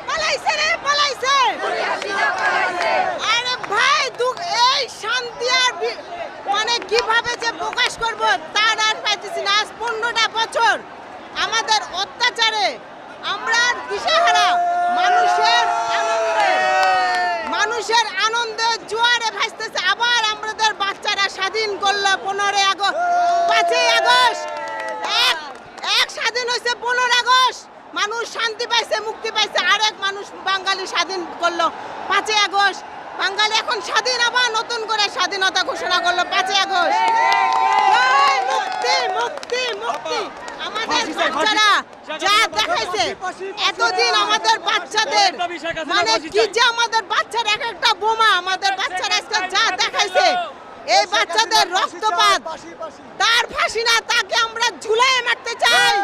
পালাইছে রে পালাইছে। আরে ভাই এই শান্তি আর মানে কিভাবে যে প্রকাশ করব তার আর পাইতেছি না। আজ 15টা বছর আমাদের অত্যাচারে আমরা দিশেহারা। মানুষের আনন্দে জোয়ারে ভাসতেছে। আবার আমাদের বাচ্চারা স্বাধীন করলো 15 আগস্ট, 5ই আগস্ট। এক স্বাধীন হয়েছে 15 আগস্ট, মানুষ শান্তি পাইছে, মুক্তি পাইছে। আরেক মানুষ বাঙালি স্বাধীন করলো 5ই আগস্ট। বাঙালি এখন স্বাধীন, আবার নতুন করে স্বাধীনতা ঘোষণা করলো 5ই আগস্ট। মুক্তি মুক্তি মুক্তি। আমাদের বাচ্চারা যা দেখাইছে এতদিন, আমাদের বাচ্চাদের মানে কি যে আমাদের বাচ্চার এক একটা বোমা, আমাদের বাচ্চারা আজকে যা দেখাইছে, এই বাচ্চাদের রক্তপাত, তার ফাঁসি না, তাকে আমরা ঝুলাইয়ে মারতে চাই।